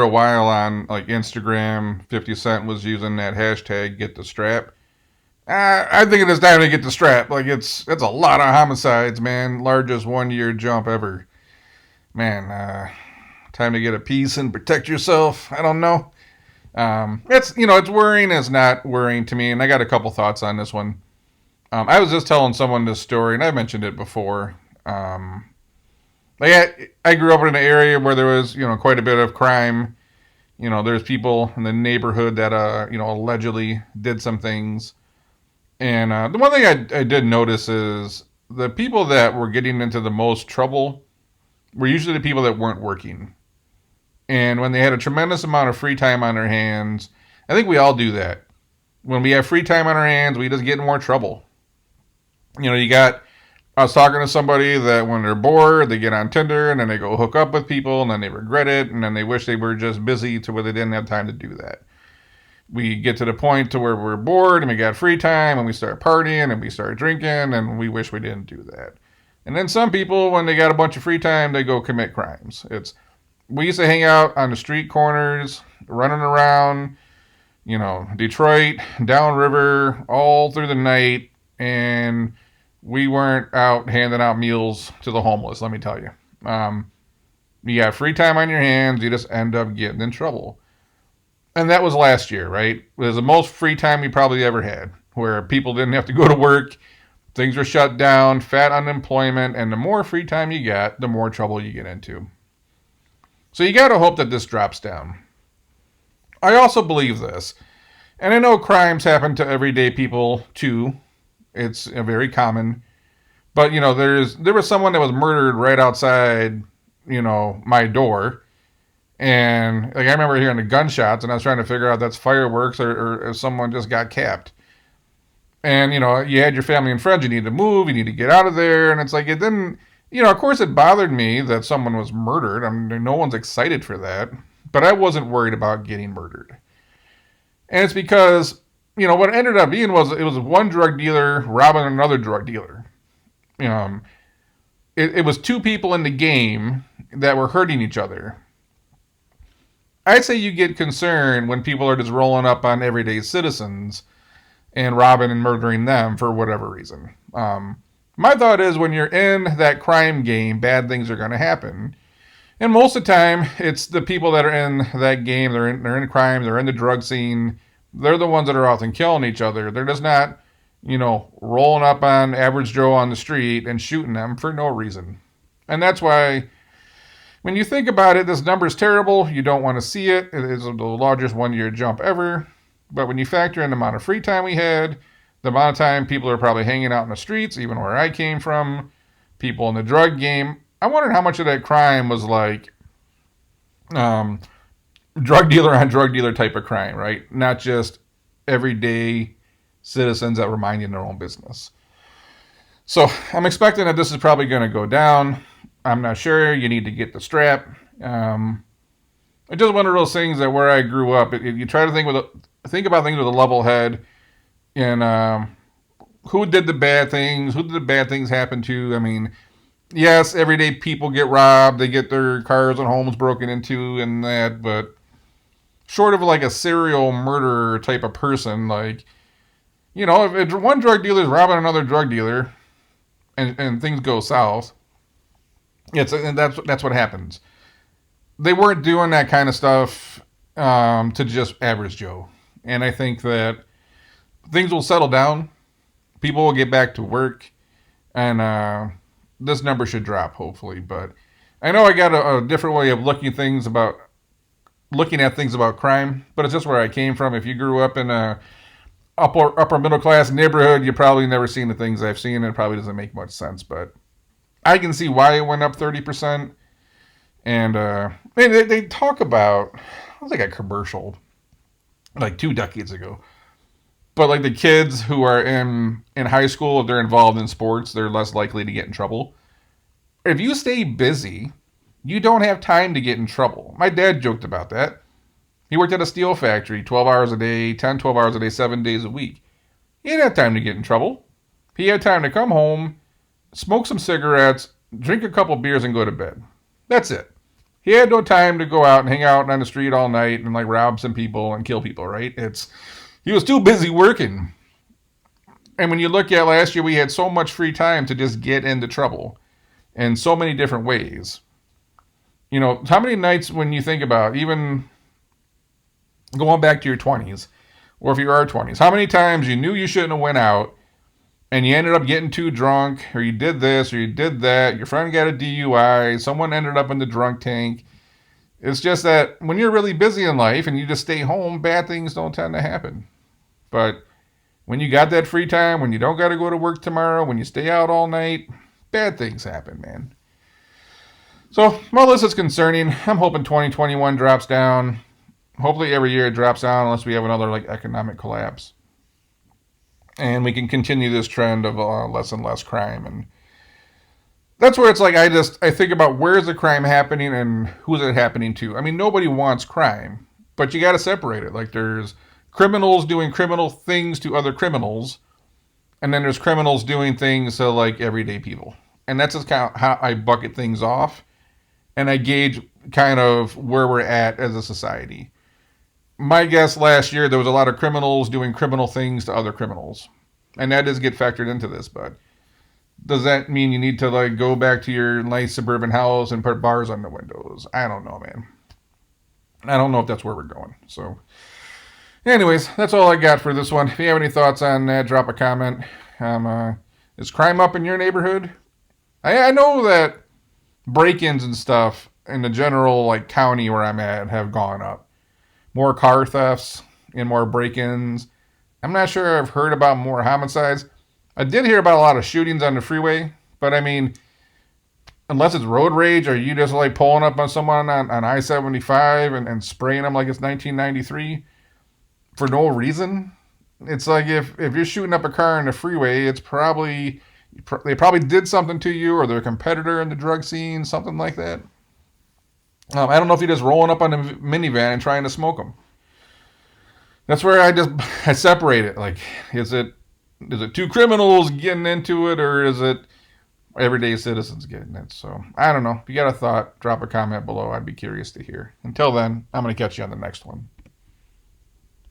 For a while on like Instagram, 50 Cent was using that hashtag get the strap. I think it is time to get the strap. Like it's a lot of homicides, man. Largest 1 year jump ever. Man, time to get a piece and protect yourself. I don't know. It's worrying. It's not worrying to me, and I got a couple thoughts on this one. I was just telling someone this story, and I mentioned it before. I grew up in an area where there was quite a bit of crime. There's people in the neighborhood that allegedly did some things. And the one thing I did notice is the people that were getting into the most trouble were usually the people that weren't working. And when they had a tremendous amount of free time on their hands, I think we all do that. When we have free time on our hands, we just get in more trouble. I was talking to somebody that when they're bored, they get on Tinder and then they go hook up with people and then they regret it and then they wish they were just busy to where they didn't have time to do that. We get to the point to where we're bored and we got free time and we start partying and we start drinking and we wish we didn't do that. And then some people, when they got a bunch of free time, they go commit crimes. We used to hang out on the street corners, running around, Detroit, downriver, all through the night, and we weren't out handing out meals to the homeless, let me tell you. You got free time on your hands, you just end up getting in trouble. And that was last year, right? It was the most free time we probably ever had, where people didn't have to go to work, things were shut down, fat unemployment, and the more free time you got, the more trouble you get into. So you got to hope that this drops down. I also believe this, and I know crimes happen to everyday people too. It's very common. But, there was someone that was murdered right outside, my door. And like I remember hearing the gunshots and I was trying to figure out if that's fireworks or if someone just got capped. And, you had your family and friends, you need to move, you need to get out of there. And it's like, it didn't, of course it bothered me that someone was murdered. I mean, no one's excited for that. But I wasn't worried about getting murdered. And it's because what it ended up being was it was one drug dealer robbing another drug dealer. It was two people in the game that were hurting each other. I'd say you get concerned when people are just rolling up on everyday citizens and robbing and murdering them for whatever reason. My thought is when you're in that crime game, bad things are going to happen. And most of the time, it's the people that are in that game, they're in crime, they're in the drug scene, they're the ones that are often killing each other. They're just not, rolling up on average Joe on the street and shooting them for no reason. And that's why, when you think about it, this number is terrible. You don't want to see it. It is the largest 1 year jump ever. But when you factor in the amount of free time we had, the amount of time people are probably hanging out in the streets, even where I came from, people in the drug game, I wondered how much of that crime was like drug dealer on drug dealer type of crime, right? Not just everyday citizens that were minding their own business. So I'm expecting that this is probably going to go down. I'm not sure. You need to get the strap. It's just one of those things that where I grew up, you try to think about things with a level head, and who did the bad things? Who did the bad things happen to? I mean, yes, everyday people get robbed. They get their cars and homes broken into and that, but short of like a serial murderer type of person, like, if one drug dealer is robbing another drug dealer and things go south, and that's what happens. They weren't doing that kind of stuff to just average Joe. And I think that things will settle down. People will get back to work. And this number should drop, hopefully. But I know I got a different way of looking at things about crime. But it's just where I came from. If you grew up in a upper middle class neighborhood, you probably never seen the things I've seen. It probably doesn't make much sense. But I can see why it went up 30%. And they talk about, it was like a commercial like 2 decades ago. But like the kids who are in high school, if they're involved in sports, they're less likely to get in trouble. If you stay busy, you don't have time to get in trouble. My dad joked about that. He worked at a steel factory 12 hours a day, 12 hours a day, 7 days a week. He didn't have time to get in trouble. He had time to come home, smoke some cigarettes, drink a couple beers, and go to bed. That's it. He had no time to go out and hang out on the street all night and like rob some people and kill people, right? He was too busy working. And when you look at last year, we had so much free time to just get into trouble in so many different ways. How many nights when you think about even going back to your 20s, or if you are 20s, how many times you knew you shouldn't have went out and you ended up getting too drunk, or you did this, or you did that, your friend got a DUI, someone ended up in the drunk tank. It's just that when you're really busy in life and you just stay home, bad things don't tend to happen. But when you got that free time, when you don't got to go to work tomorrow, when you stay out all night, bad things happen, man. So, well, this is concerning. I'm hoping 2021 drops down. Hopefully every year it drops down unless we have another like economic collapse. And we can continue this trend of less and less crime. And that's where it's like I think about where's the crime happening and who's it happening to. I mean, nobody wants crime, but you got to separate it. Like there's criminals doing criminal things to other criminals, and then there's criminals doing things to like everyday people. And that's just kind of how I bucket things off, and I gauge kind of where we're at as a society. My guess last year there was a lot of criminals doing criminal things to other criminals, and that does get factored into this. But does that mean you need to like go back to your nice suburban house and put bars on the windows? I don't know, man. I don't know if that's where we're going. So anyways, that's all I got for this one. If you have any thoughts on that, drop a comment. Is crime up in your neighborhood? I know that break-ins and stuff in the general like county where I'm at have gone up. More car thefts and more break-ins. I'm not sure I've heard about more homicides. I did hear about a lot of shootings on the freeway, but I mean, unless it's road rage, or you just like pulling up on someone on I-75 and spraying them like it's 1993 for no reason. It's like if you're shooting up a car in the freeway, it's probably they probably did something to you, or they're a competitor in the drug scene, something like that. I don't know if you're just rolling up on a minivan and trying to smoke them. That's where I separate it. Like, is it two criminals getting into it, or is it everyday citizens getting it? So I don't know. If you got a thought, drop a comment below. I'd be curious to hear. Until then, I'm going to catch you on the next one.